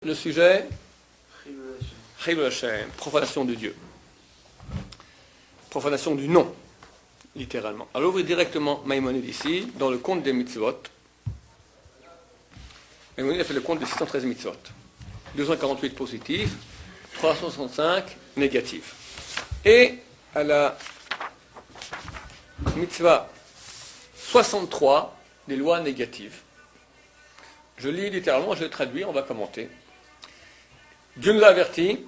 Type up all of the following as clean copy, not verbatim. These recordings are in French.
Le sujet, Chilul Hashem, profanation de Dieu. Profanation du nom, littéralement. Alors, ouvrez directement Maïmonide ici, dans le compte des mitzvot. Maïmonide a fait le compte des 613 mitzvot. 248 positifs, 365 négatifs. Et à la mitzvah 63, des lois négatives. Je lis littéralement, je le traduis, on va commenter. Dieu nous a averti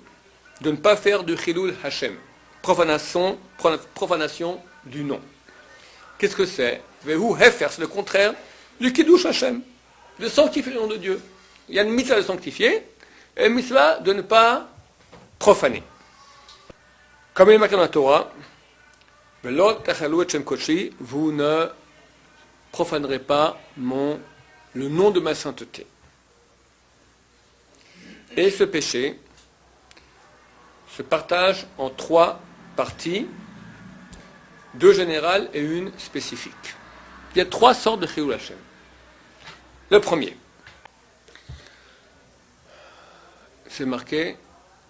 de ne pas faire du Chilul Hashem, profanation du nom. Qu'est-ce que c'est? Vehu Hefer, c'est le contraire du Kiddush Hashem, de sanctifier le nom de Dieu. Il y a une mitzvah de sanctifier et une mitzvah de ne pas profaner. Comme il est marqué dans la Torah, vous ne profanerez pas le nom de ma sainteté. Et ce péché se partage en 3 parties, 2 générales et une spécifique. Il y a 3 sortes de Chilul Hashem. Le premier, c'est marqué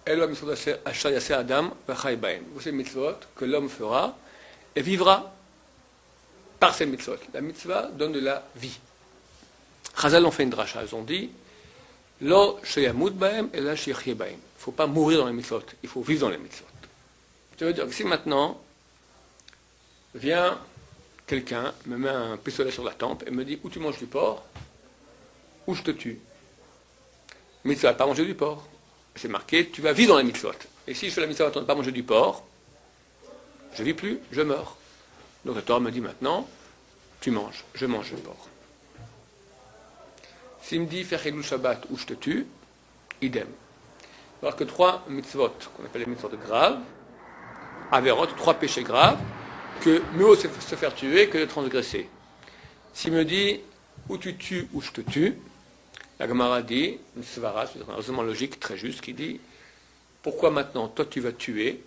Elo mitzvot asher yaseh Adam v'chai bahem. Voici les mitzvot que l'homme fera et vivra par ces mitzvot. La mitzvah donne de la vie. Chazal ont fait une dracha, ils ont dit Lo sheyamut bahem et la sheyachye bahem. Il ne faut pas mourir dans les mitzvot, il faut vivre dans les mitzvot. Ça veut dire que si maintenant vient quelqu'un, me met un pistolet sur la tempe et me dit ou tu manges du porc, ou je te tue. Mais tu ne vas pas manger du porc. C'est marqué, tu vas vivre dans les mitzvot. Et si je fais la mitzvah de ne pas manger du porc, je ne vis plus, je meurs. Donc la Torah me dit maintenant, tu manges, je mange le porc. S'il me dit faire Chilul Shabbat ou je te tue, idem. Alors que 3 mitzvot, qu'on appelle les mitzvot graves, averot, 3 péchés graves, que mieux vaut se faire tuer que de transgresser. S'il me dit ou tu tues ou je te tue, la Gemara dit, une svara, c'est un raisonnement logique très juste, qui dit pourquoi maintenant toi tu vas tuer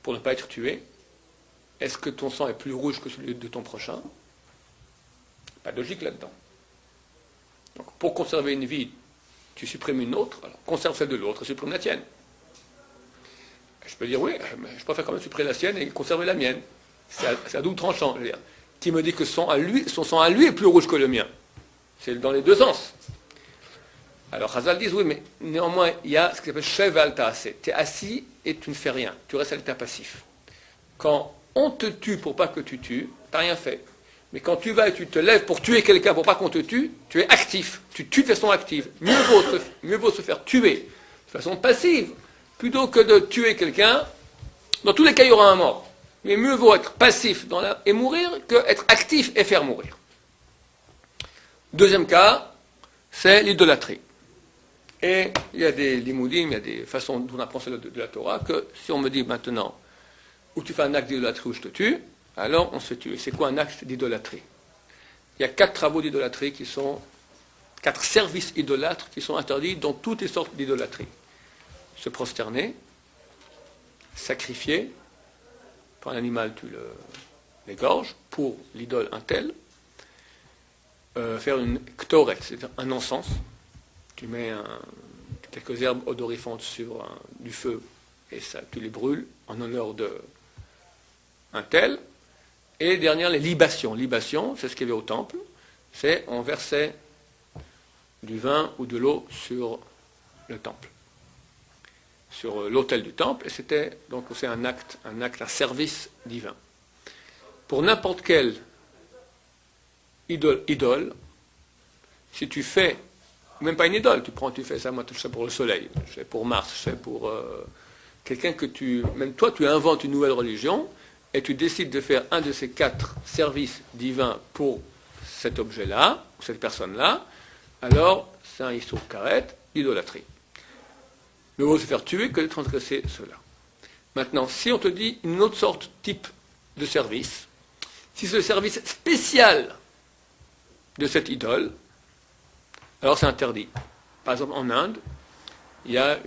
pour ne pas être tué? Est-ce que ton sang est plus rouge que celui de ton prochain? Pas de logique là-dedans. Donc pour conserver une vie, tu supprimes une autre, alors conserve celle de l'autre et supprime la tienne. Je peux dire oui, mais je préfère quand même supprimer la sienne et conserver la mienne. C'est à double tranchant. Je veux dire. Qui me dit que son sang à lui est plus rouge que le mien? C'est dans les deux sens. Alors Chazal dit oui, mais néanmoins, il y a ce qui s'appelle Shev al Ta'aseh. Tu es assis et tu ne fais rien. Tu restes à l'état passif. Quand on te tue pour pas que tu tues, tu n'as rien fait. Mais quand tu vas et tu te lèves pour tuer quelqu'un pour pas qu'on te tue, tu es actif. Tu tues de façon active. Mieux vaut se faire tuer de façon passive plutôt que de tuer quelqu'un. Dans tous les cas, il y aura un mort. Mais mieux vaut être passif et mourir que être actif et faire mourir. Deuxième cas, c'est l'idolâtrie. Et il y a des limoudim, il y a des façons dont on apprend cela de la Torah, que si on me dit maintenant, ou tu fais un acte d'idolâtrie ou je te tue, alors on se fait tuer. C'est quoi un acte d'idolâtrie? Il y a 4 travaux d'idolâtrie 4 services idolâtres qui sont interdits dans toutes les sortes d'idolâtrie. Se prosterner, sacrifier, pour un animal tu l'égorges, pour l'idole un tel, faire une ktoret, c'est-à-dire un encens, tu mets quelques herbes odorifantes sur du feu et ça, tu les brûles en honneur de un tel. Et dernière, les libations. Libation, c'est ce qu'il y avait au temple, c'est on versait du vin ou de l'eau sur le temple, sur l'autel du temple, et c'était donc c'est un acte, un service divin. Pour n'importe quelle idole, si tu fais, même pas une idole, tu fais ça, moi je fais pour le soleil, je fais pour Mars, je fais pour quelqu'un que même toi tu inventes une nouvelle religion, et tu décides de faire un de ces 4 services divins pour cet objet-là, ou cette personne-là, alors c'est un issur karet, idolâtrie. Mieux vaut se faire tuer que de transgresser cela. Maintenant, si on te dit une autre sorte, type de service, si c'est le service spécial de cette idole, alors c'est interdit. Par exemple, en Inde, il y a un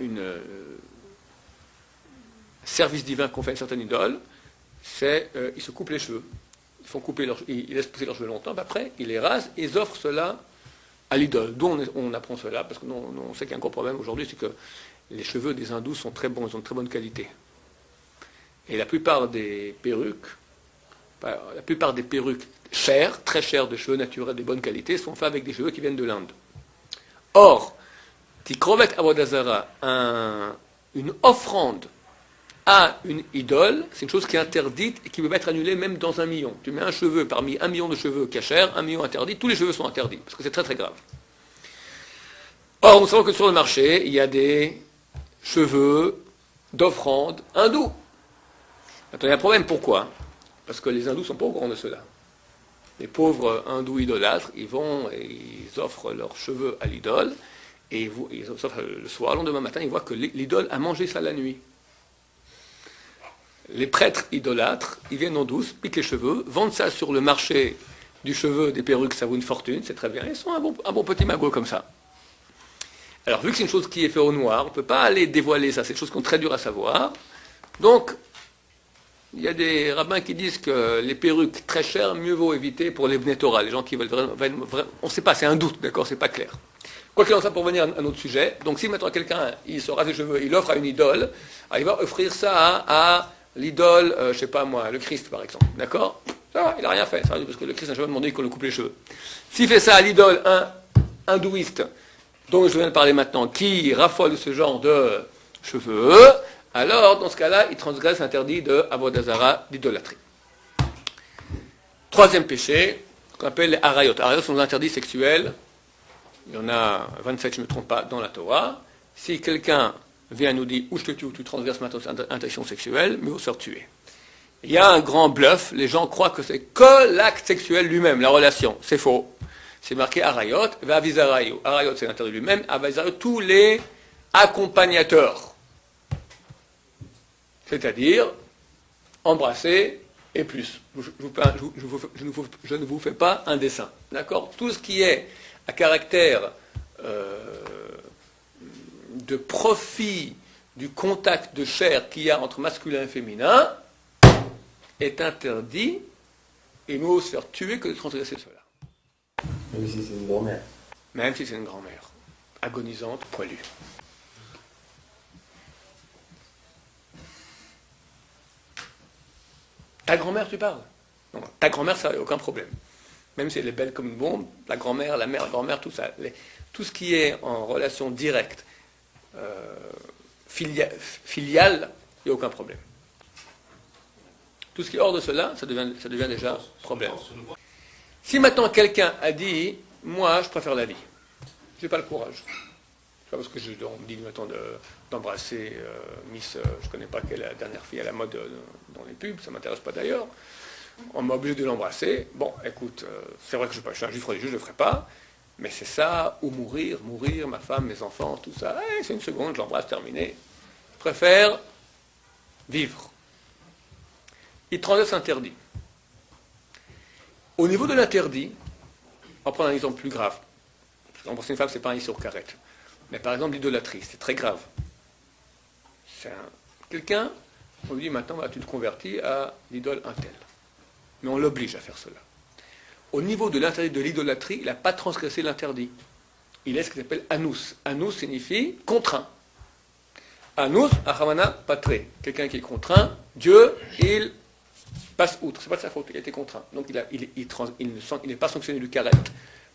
service divin qu'on fait à une certaine idole, ils se coupent les cheveux. Ils laissent pousser leurs cheveux longtemps, puis après, ils les rasent et ils offrent cela à l'idole. D'où on apprend cela, parce que on sait qu'il y a un gros problème aujourd'hui, c'est que les cheveux des hindous sont très bons, ils ont de très bonne qualité. Et la plupart des perruques chères, très chères, de cheveux naturels de bonne qualité, sont faits avec des cheveux qui viennent de l'Inde. Or, Tikrovet Avodazara, une offrande à une idole, c'est une chose qui est interdite et qui peut être annulée même dans 1 million. Tu mets un cheveu parmi 1 million de cheveux cachers, 1 million interdit, tous les cheveux sont interdits, parce que c'est très très grave. Or, nous savons que sur le marché, il y a des cheveux d'offrande hindous. Maintenant, il y a un problème, pourquoi? Parce que les hindous ne sont pas au courant de cela. Les pauvres hindous idolâtres, ils vont et ils offrent leurs cheveux à l'idole, et ils offrent le soir, le lendemain matin, ils voient que l'idole a mangé ça la nuit. Les prêtres idolâtres, ils viennent en douce, piquent les cheveux, vendent ça sur le marché du cheveu, des perruques, ça vaut une fortune, c'est très bien, ils sont un bon petit magot comme ça. Alors, vu que c'est une chose qui est faite au noir, on ne peut pas aller dévoiler ça, c'est une chose qui est très dure à savoir. Donc, il y a des rabbins qui disent que les perruques très chères, mieux vaut éviter pour les Bnei Torah, les gens qui veulent vraiment... On ne sait pas, c'est un doute, d'accord, c'est pas clair. Quoi qu'il en soit, pour venir à un autre sujet, donc si maintenant quelqu'un, il se rase les cheveux, il offre à une idole, alors il va offrir ça à l'idole, je ne sais pas moi, le Christ par exemple, d'accord? Ça va, il n'a rien fait, ça va, parce que le Christ n'a jamais demandé qu'on lui coupe les cheveux. S'il fait ça à l'idole, un hindouiste, dont je viens de parler maintenant, qui raffole ce genre de cheveux, alors dans ce cas-là, il transgresse l'interdit de Avodazara, d'idolâtrie. Troisième péché, qu'on appelle les harayot. Harayot sont des interdits sexuels. Il y en a 27, je ne me trompe pas, dans la Torah. Si quelqu'un vient nous dire, ou je te tue, ou tu transgresses ma intention sexuelle, mais il faut se faire tuer. Il y a un grand bluff, les gens croient que c'est que l'acte sexuel lui-même, la relation. C'est faux. C'est marqué harayot, va avizarayu. Harayot, c'est l'interdit lui-même, avizarayu, tous les accompagnateurs. C'est-à-dire, embrasser et plus. Je ne vous fais pas un dessin. D'accord? Tout ce qui est à caractère de profit du contact de chair qu'il y a entre masculin et féminin est interdit et il vaut se faire tuer que de transgresser cela. Même si c'est une grand-mère. Même si c'est une grand-mère, agonisante, poilue. Ta grand-mère, tu parles? Non, ta grand-mère, ça n'a aucun problème. Même si elle est belle comme une bombe, la grand-mère, la mère, la grand-mère, tout ça. Tout ce qui est en relation directe, filiale, il n'y a aucun problème. Tout ce qui est hors de cela, ça devient déjà problème. Si maintenant quelqu'un a dit, moi, je préfère la vie, je n'ai pas le courage. C'est pas parce que on me dit maintenant d'embrasser Miss, je ne connais pas quelle est la dernière fille à la mode dans les pubs, ça ne m'intéresse pas d'ailleurs. On m'a obligé de l'embrasser. Bon, écoute, c'est vrai que je suis un juif religieux, je ne le ferai pas, mais c'est ça, ou mourir, ma femme, mes enfants, tout ça. C'est une seconde, je l'embrasse, terminé. Je préfère vivre. Il transgresse interdit. Au niveau de l'interdit, on va prendre un exemple plus grave. Embrasser une femme, c'est pas un i sur carrette. Mais par exemple, l'idolâtrie, c'est très grave. Quelqu'un, on lui dit maintenant, tu te convertis à l'idole un tel. Mais on l'oblige à faire cela. Au niveau de l'interdit de l'idolâtrie, il n'a pas transgressé l'interdit. Il est ce qu'il s'appelle anus. Anus signifie contraint. Anus, achamana, patre. Quelqu'un qui est contraint, Dieu, il passe outre. C'est pas de sa faute, il a été contraint. Donc il n'est pas sanctionné du karet,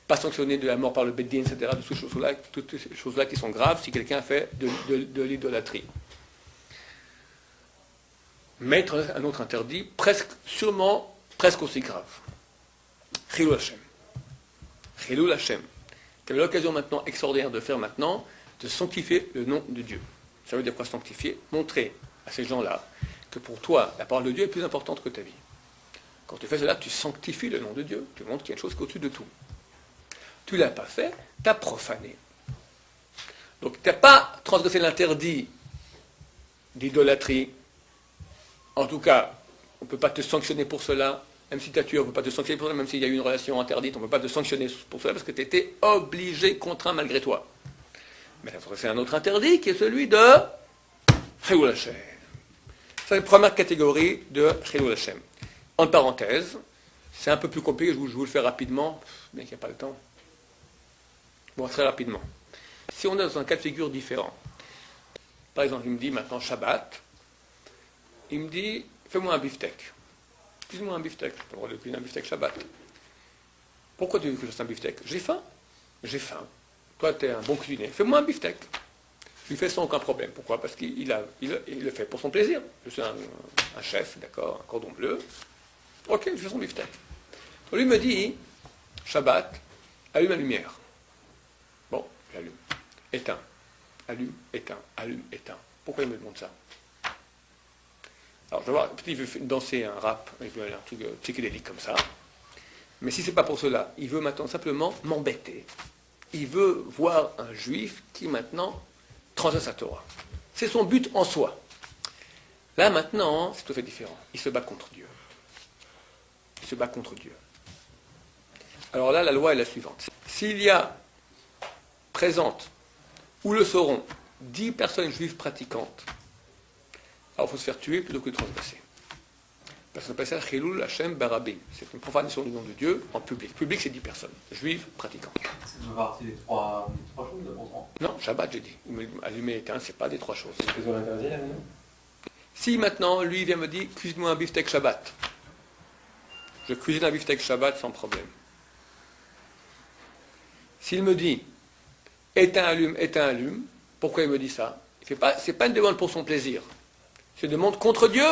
pas sanctionné de la mort par le beddin, etc. Toutes ces choses-là qui sont graves si quelqu'un fait de l'idolâtrie. Mais un autre interdit, sûrement presque aussi grave. Chilul Hashem. Chilul Hashem. Quelle est l'occasion maintenant extraordinaire de faire maintenant, de sanctifier le nom de Dieu. Ça veut dire quoi sanctifier? Montrer à ces gens-là que pour toi, la parole de Dieu est plus importante que ta vie. Quand tu fais cela, tu sanctifies le nom de Dieu. Tu montres qu'il y a une chose qui est au-dessus de tout. Tu ne l'as pas fait, tu as profané. Donc tu n'as pas transgressé l'interdit d'idolâtrie. En tout cas, on ne peut pas te sanctionner pour cela. Même si tu as tué, on ne peut pas te sanctionner pour cela. Même s'il y a eu une relation interdite, on ne peut pas te sanctionner pour cela parce que tu étais obligé, contraint malgré toi. Mais c'est un autre interdit qui est celui de Chilul Hashem. C'est la première catégorie de Chilul Hashem. En parenthèse, c'est un peu plus compliqué, je vous le fais rapidement, bien qu'il n'y a pas le temps. Bon, très rapidement. Si on est dans un cas de figure différent, par exemple, il me dit maintenant Shabbat, il me dit fais-moi un beefsteak. Cuisine-moi un beefsteak. Je peux le droit de cuisiner un beefsteak Shabbat. Pourquoi tu veux que je fasse un beefsteak? J'ai faim. J'ai faim. Toi, tu es un bon cuisinier. Fais-moi un beefsteak. Je lui fais sans aucun problème. Pourquoi? Parce qu'il le fait pour son plaisir. Je suis un chef, d'accord, un cordon bleu. Ok, je fais son beefsteak. Donc, lui me dit, Shabbat, allume la lumière. Bon, j'allume. Éteins. Allume, éteins, allume, éteins. Pourquoi il me demande ça? Alors, je vais voir, il veut danser un rap, il veut un truc psychédélique comme ça. Mais si c'est pas pour cela, il veut maintenant simplement m'embêter. Il veut voir un juif qui maintenant transgresse sa Torah. C'est son but en soi. Là maintenant, c'est tout à fait différent. Il se bat contre Dieu. Il se bat contre Dieu. Alors là, la loi est la suivante. S'il y a présente, ou le sauront, 10 personnes juives pratiquantes, alors il faut se faire tuer plutôt que de transgresser. Parce qu'on appelle ça Chilul Hashem Barabim. C'est une profanation du nom de Dieu en public. Public, c'est 10 personnes, juives pratiquantes. C'est une partie des trois choses, d'abord. Non, Shabbat, j'ai dit. Allumer et éteindre, c'est pas des 3 choses. C'est ce que vous interdit, là, maintenant? Si maintenant, lui vient me dire, cuisine-moi un beefsteak Shabbat. Je cuisine un beefsteak Shabbat sans problème. S'il me dit, éteins, allume, pourquoi il me dit ça? C'est pas une demande pour son plaisir. C'est une demande contre Dieu.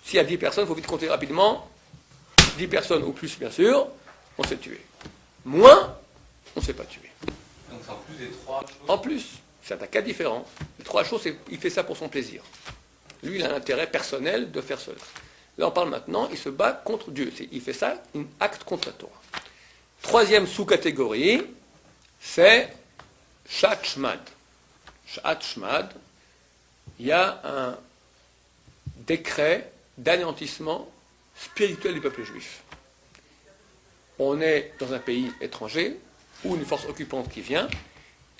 S'il y a 10 personnes, il faut vite compter rapidement. 10 personnes ou plus, bien sûr, on s'est tué. Moins, on ne s'est pas tué. Donc c'est en plus des 3 choses. En plus, c'est un cas différent. Les 3 choses, il fait ça pour son plaisir. Lui, il a un intérêt personnel de faire cela. Là, on parle maintenant, il se bat contre Dieu. Il fait ça, un acte contre la Torah. 3e sous-catégorie, c'est Shat Shmad. Shat Shmad, il y a un décret d'anéantissement spirituel du peuple juif. On est dans un pays étranger où une force occupante qui vient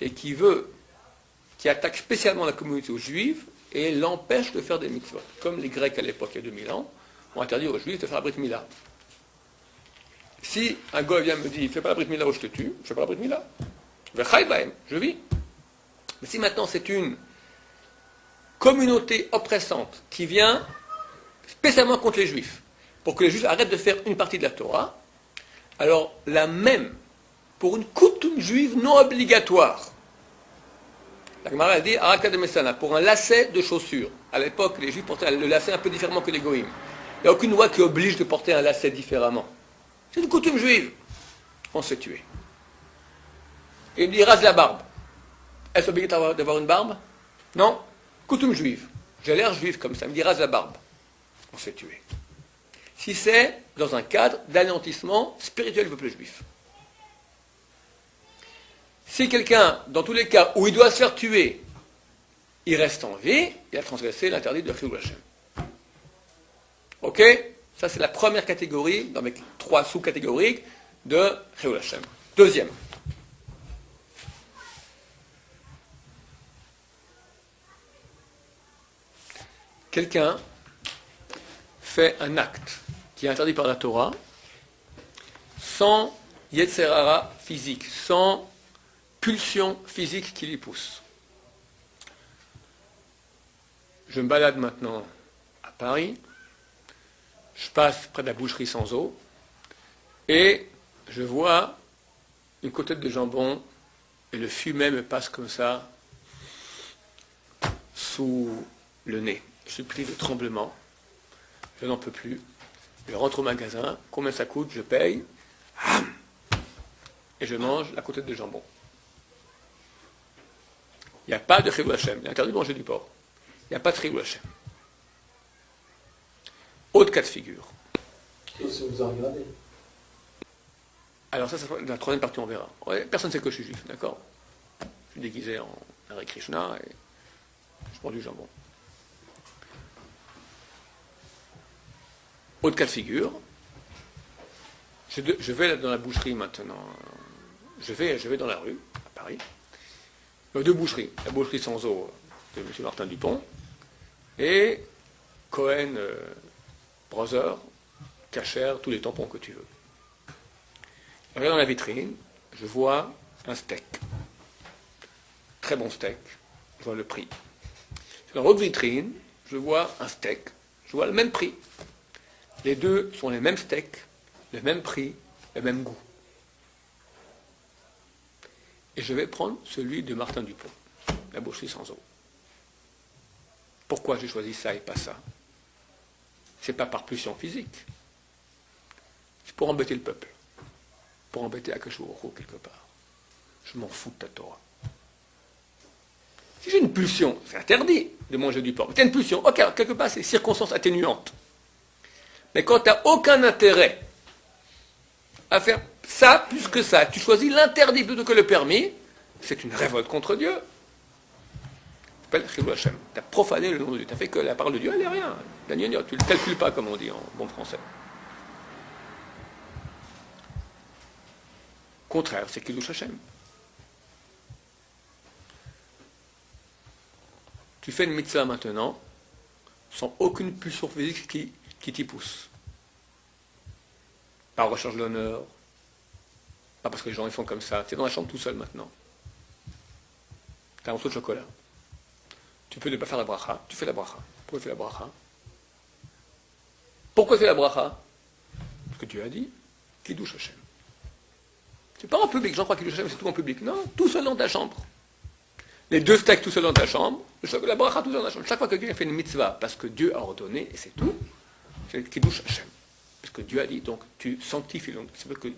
et qui attaque spécialement la communauté juive et l'empêche de faire des mitzvot. Comme les Grecs à l'époque, il y a 2000 ans, ont interdit aux Juifs de faire la Brit Mila. Si un goy vient me dire, fais pas la Brit Mila ou je te tue, je fais pas la Brit Mila. Je vis. Mais si maintenant c'est une communauté oppressante qui vient spécialement contre les Juifs, pour que les Juifs arrêtent de faire une partie de la Torah, alors la même, pour une coutume juive non obligatoire, la Gemara a dit, Araka de Messana, pour un lacet de chaussures. À l'époque, les Juifs portaient le lacet un peu différemment que les Goïms. Il n'y a aucune loi qui oblige de porter un lacet différemment. C'est une coutume juive. On s'est tué. Et il me dit, rase la barbe. Est-ce obligatoire d'avoir une barbe? Non. Coutume juive. J'ai l'air juif comme ça. Il me dit, rase la barbe. On s'est tué. Si c'est dans un cadre d'anéantissement spirituel du peuple juif. Si quelqu'un, dans tous les cas où il doit se faire tuer, il reste en vie, il a transgressé l'interdit de Chilul Hashem. Ok? Ça, c'est la première catégorie, avec 3 sous-catégories de Chilul Hashem. Deuxième. Quelqu'un fait un acte qui est interdit par la Torah sans Yetzer Hara physique, sans pulsion physique qui lui pousse. Je me balade maintenant à Paris, je passe près de la boucherie sans eau, et je vois une côtelette de jambon, et le fumet me passe comme ça, sous le nez. Je suis pris de tremblement, je n'en peux plus, je rentre au magasin, combien ça coûte, je paye, et je mange la côtelette de jambon. Il n'y a pas de Chilul Hashem. Il est interdit de manger du porc. Il n'y a pas de Chilul Hashem. Autre cas de figure. Sauf si vous en regardez. Alors ça, dans la 3e partie, on verra. Ouais, personne ne sait que je suis juif, d'accord? Je suis déguisé en Hare Krishna et je prends du jambon. Autre cas de figure. Je vais dans la boucherie maintenant. Je vais dans la rue, à Paris. Il y a 2 boucheries. La boucherie sans eau de M. Martin Dupont et Cohen Brother, Kacher, tous les tampons que tu veux. Je regarde dans la vitrine, je vois un steak. Très bon steak. Je vois le prix. Dans l'autre vitrine, je vois un steak. Je vois le même prix. Les deux sont les mêmes steaks, le même prix, le même goût. Et je vais prendre celui de Martin Dupont, la boucherie sans eau. Pourquoi j'ai choisi ça et pas ça? C'est pas par pulsion physique. C'est pour embêter le peuple. Pour embêter Akashouro quelque part. Je m'en fous de ta Torah. Si j'ai une pulsion, c'est interdit de manger du porc. Mais tu as une pulsion, ok, quelque part c'est circonstance atténuante. Mais quand tu n'as aucun intérêt à faire ça plus que ça, tu choisis l'interdit plutôt que le permis, c'est une révolte contre Dieu. Tu as profané le nom de Dieu. Tu as fait que la parole de Dieu, elle n'est rien. Tu ne le calcules pas, comme on dit en bon français. Contraire, c'est Kiddush Hashem. Tu fais une mitzvah maintenant, sans aucune pulsion physique qui t'y pousse. Pas en recherche de l'honneur, pas parce que les gens ils font comme ça. Tu es dans la chambre tout seul maintenant. Tu as un morceau de chocolat. Tu peux ne pas faire la bracha, tu fais la bracha. Pourquoi tu fais la bracha? Pourquoi tu fais la bracha? Parce que Dieu a dit, Kiddush Hashem. C'est pas en public, j'en crois que Kiddush Hashem c'est tout en public. Non, tout seul dans ta chambre. Les deux steaks tout seul dans ta chambre, la bracha tout seul dans ta chambre. Chaque fois que quelqu'un fait une mitzvah, parce que Dieu a ordonné, et c'est tout, c'est Kiddush Hashem. Parce que Dieu a dit, donc tu sanctifies. Donc, c'est parce que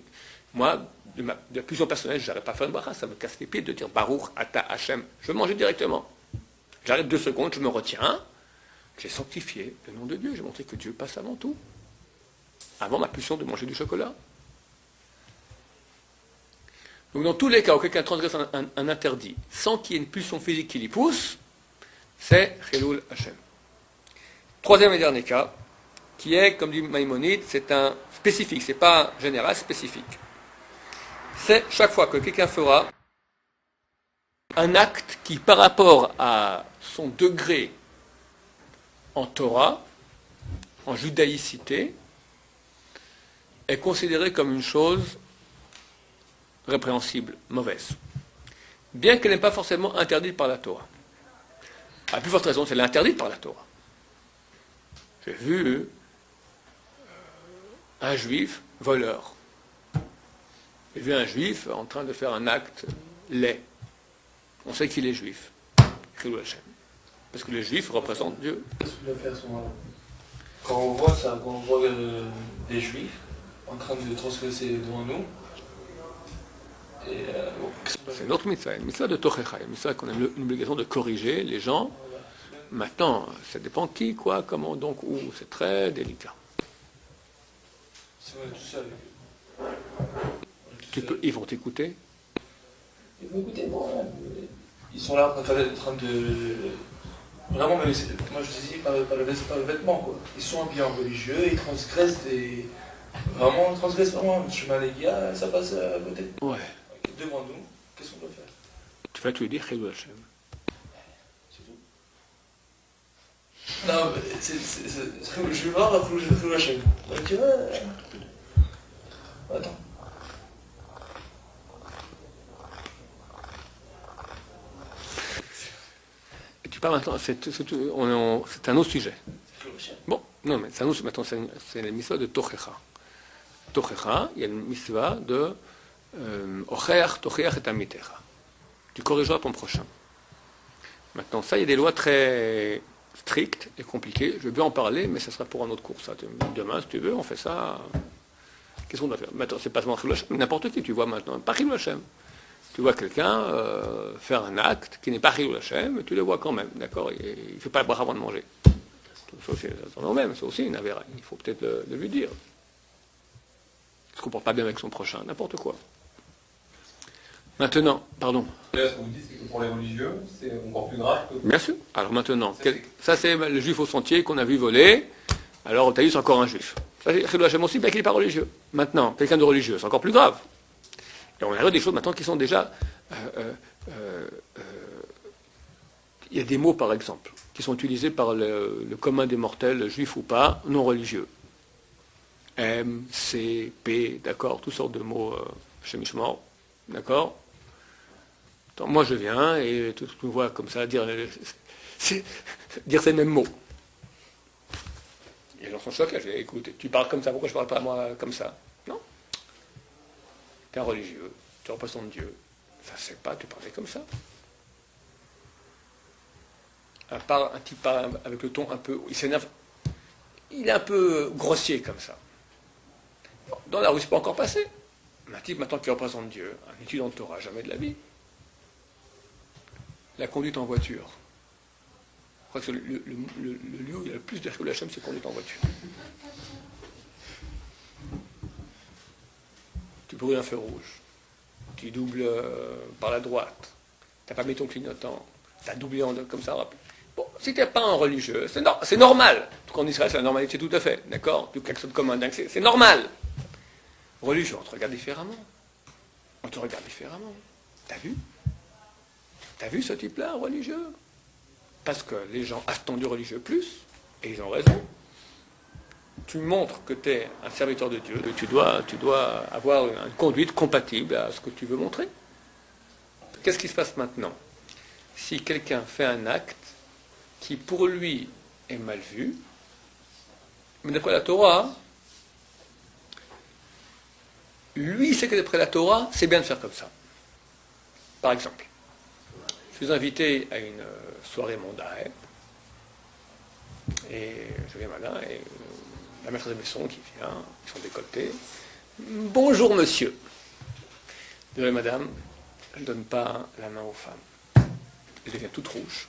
moi, de la pulsion personnelle, je n'arrive pas à faire une bracha, ça me casse les pieds de dire Baruch Ata Hashem. Je veux manger directement. J'arrête 2 secondes, je me retiens, j'ai sanctifié le nom de Dieu, j'ai montré que Dieu passe avant tout. Avant ma pulsion de manger du chocolat. Donc dans tous les cas où quelqu'un transgresse un interdit sans qu'il y ait une pulsion physique qui l'y pousse, c'est Chilul Hashem. Troisième et dernier cas, qui est, comme dit Maïmonide, c'est un spécifique, c'est pas général, spécifique. C'est chaque fois que quelqu'un fera un acte qui, par rapport à son degré en Torah, en judaïcité, est considéré comme une chose répréhensible, mauvaise. Bien qu'elle n'est pas forcément interdite par la Torah. À plus forte raison, c'est l'interdite par la Torah. J'ai vu un juif voleur. J'ai vu un juif en train de faire un acte laid. On sait qu'il est juif. Chilul Hashem. Parce que le juif représente Dieu. Qu'est-ce que tu dois faire à ce moment-là? Quand on voit ça, quand on voit des juifs en train de transgresser devant nous, et c'est une autre mitzvah, une mitzvah de Tochecha, une mitzvah qu'on a une obligation de corriger les gens. Maintenant, ça dépend qui, quoi, comment, donc, où. C'est très délicat. si on est tout seul. Ils vont t'écouter. Ils vont écouter, bon, ils sont là en train de... Vraiment, mais moi je dis pas le vêtement, quoi. Ils sont habillés en religieux, ils transgressent des... Vraiment, ils transgressent vraiment le chemin des gars, ça passe à côté. Ouais. Devant nous, qu'est-ce qu'on doit faire? Tu veux dire Chilul Hashem. C'est tout. Non, mais je vais voir la Chilul Hashem. Tu vois... Attends. Tu parles maintenant, c'est un autre sujet. Bon, non, mais c'est un autre, maintenant, c'est la mitzvah de Tochecha. Tochecha, il y a une mitzvah de Ocheach, Tocheach et Amitecha. Tu corrigeras ton prochain. Maintenant, ça, il y a des lois très strictes et compliquées. Je vais en parler, mais ça sera pour un autre cours. Ça. Demain, si tu veux, on fait ça. Qu'est-ce qu'on doit faire? Maintenant, c'est pas seulement Chilul Hashem, n'importe qui, tu vois maintenant. Pas Chilul Hashem. Tu vois quelqu'un faire un acte qui n'est pas Chilul Hashem, mais tu le vois quand même, d'accord? Il ne fait pas le bras avant de manger. C'est aussi une avéra. Il faut peut-être le lui dire. Il ne se comporte pas bien avec son prochain, n'importe quoi. Maintenant, pardon. Là, ce que vous dites, c'est que pour les religieux, c'est encore plus grave que... Bien sûr. Alors maintenant, ça c'est le juif au sentier qu'on a vu voler. Alors, tu as eu, c'est encore un juif. Ça, c'est Chilul Hashem aussi, bien qu'il n'est pas religieux. Maintenant, quelqu'un de religieux, c'est encore plus grave. Et on a des choses maintenant qui sont déjà... il y a des mots, par exemple, qui sont utilisés par le commun des mortels, juifs ou pas, non religieux. M, C, P, d'accord, toutes sortes de mots chez Mishmor, d'accord. Attends, moi je viens et tu me vois comme ça dire ces mêmes mots. Et les gens sont choqués. Je dis, écoute, tu parles comme ça, pourquoi je ne parle pas moi comme ça? Non. Tu es un religieux, tu représentes Dieu. Ça ne se fait pas, tu parlais comme ça. Un type parle avec le ton un peu. Il s'énerve. Il est un peu grossier comme ça. Dans la rue, c'est pas encore passé. Un type maintenant qui représente Dieu, un étudiant de Torah, jamais de la vie. La conduite en voiture. Je crois que le lieu où il y a le plus de Chilul Hashem, c'est conduite en voiture. Tu brûles un feu rouge. Tu doubles par la droite. Tu n'as pas mis ton clignotant. Tu as doublé comme ça. Bon, si tu n'es pas un religieux, c'est normal. En Israël, c'est la normalité tout à fait. D'accord? Quelque chose de commun. C'est normal. Religieux, on te regarde différemment. On te regarde différemment. T'as vu? T'as vu ce type-là, religieux? Parce que les gens attendent du religieux plus, et ils ont raison. Tu montres que tu es un serviteur de Dieu, tu dois avoir une conduite compatible à ce que tu veux montrer. Qu'est-ce qui se passe maintenant? Si quelqu'un fait un acte qui pour lui est mal vu, mais d'après la Torah, lui sait que d'après la Torah, c'est bien de faire comme ça. Par exemple, je suis invité à une soirée mondaine, et je viens maintenant, et la maîtresse de maison qui vient, ils sont décolletés. Bonjour monsieur. Désolé madame, je ne donne pas la main aux femmes. Elle devient toute rouge.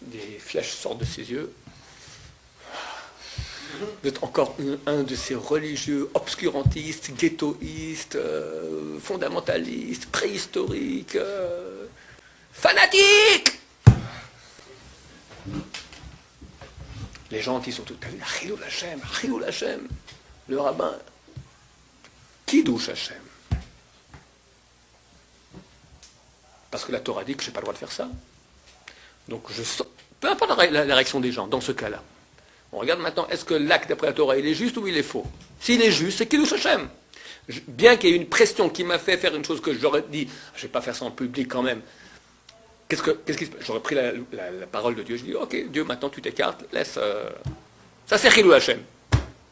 Des flèches sortent de ses yeux. Vous êtes encore un de ces religieux obscurantistes, ghettoistes, fondamentalistes, préhistoriques, fanatiques. Les gens qui sont tout à fait Chilul Hashem, le rabbin, qui douche Hashem? Parce que la Torah dit que je n'ai pas le droit de faire ça. Donc peu importe la réaction des gens dans ce cas-là. On regarde maintenant, est-ce que l'acte d'après la Torah, il est juste ou il est faux? S'il est juste, c'est Kiddush Hashem. Bien qu'il y ait une pression qui m'a fait faire une chose que j'aurais dit, je ne vais pas faire ça en public quand même. Qu'est-ce qui se passe? J'aurais pris la parole de Dieu, je dis, ok, Dieu, maintenant tu t'écartes, laisse... Ça c'est Chilul Hashem.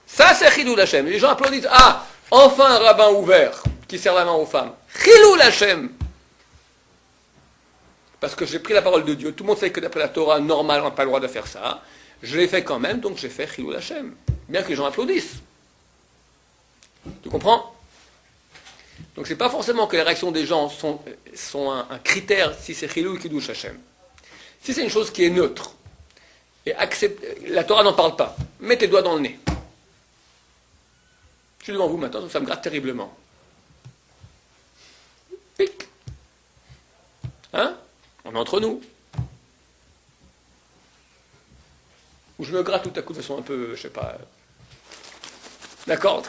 Ça c'est Chilul Hashem. Les gens applaudissent, ah, enfin un rabbin ouvert qui serre la main aux femmes. Chilul Hashem. Parce que j'ai pris la parole de Dieu. Tout le monde sait que d'après la Torah, normal, on n'a pas le droit de faire ça. Je l'ai fait quand même, donc j'ai fait Chilul Hashem. Bien que les gens applaudissent. Tu comprends? Donc c'est pas forcément que les réactions des gens sont un critère si c'est Chilul ou Kiddush Hashem. Si c'est une chose qui est neutre, et la Torah n'en parle pas, mets tes doigts dans le nez. Je suis devant vous maintenant, ça me gratte terriblement. Pic. Hein? On est entre nous. Ou je me gratte tout à coup de façon un peu, je sais pas. D'accord?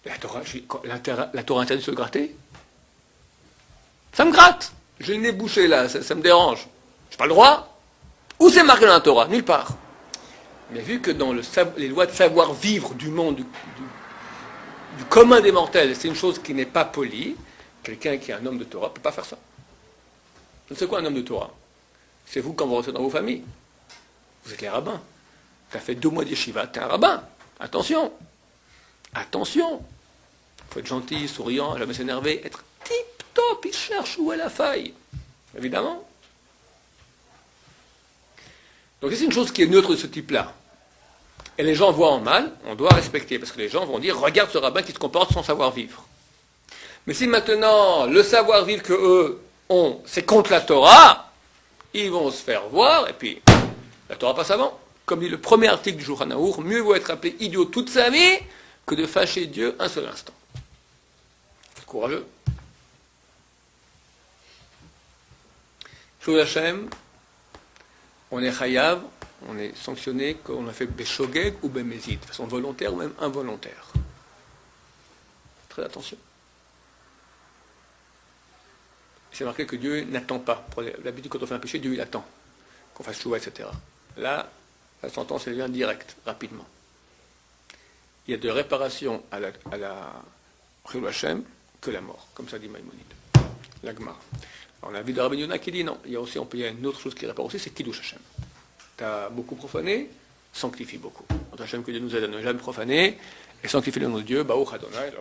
La Torah interdit de se gratter? Ça me gratte. J'ai le nez bouché là, ça me dérange. J'ai pas le droit? Où c'est marqué dans la Torah? Nulle part. Mais vu que dans les lois de savoir-vivre du monde, du commun des mortels, c'est une chose qui n'est pas polie, quelqu'un qui est un homme de Torah ne peut pas faire ça. C'est quoi un homme de Torah? C'est vous quand vous rentrez dans vos familles. Vous êtes les rabbins. Tu as fait 2 mois d'yeshiva, tu es un rabbin. Attention. Attention. Il faut être gentil, souriant, jamais s'énerver, être tip-top, il cherche où est la faille. Évidemment. Donc c'est une chose qui est neutre de ce type-là. Et les gens voient en mal, on doit respecter, parce que les gens vont dire, regarde ce rabbin qui se comporte sans savoir-vivre. Mais si maintenant, le savoir-vivre qu'eux ont, c'est contre la Torah, ils vont se faire voir, et puis la Torah passe avant. Comme dit le premier article du Shulchan Aroukh, mieux vaut être appelé idiot toute sa vie que de fâcher Dieu un seul instant. C'est courageux. Chilul Hashem, on est chayav, on est sanctionné quand on a fait beshogeg ou bemezid, de façon volontaire ou même involontaire. Très attention. C'est marqué que Dieu n'attend pas. D'habitude, quand on fait un péché, Dieu il attend. Qu'on fasse chouva, etc. Là, la sentence elle vient directe, rapidement. Il y a de réparation à la Chilul Hashem que la mort, comme ça dit Maïmonide. L'Agmar. On a vu de Rabbi Yonah qui dit non. Il y a une autre chose qui répare aussi, c'est Kiddush Hashem. Tu as beaucoup profané, sanctifie beaucoup. Hashem, que Dieu nous aide à ne jamais profaner et sanctifier le nom de Dieu, Baruch Adonai.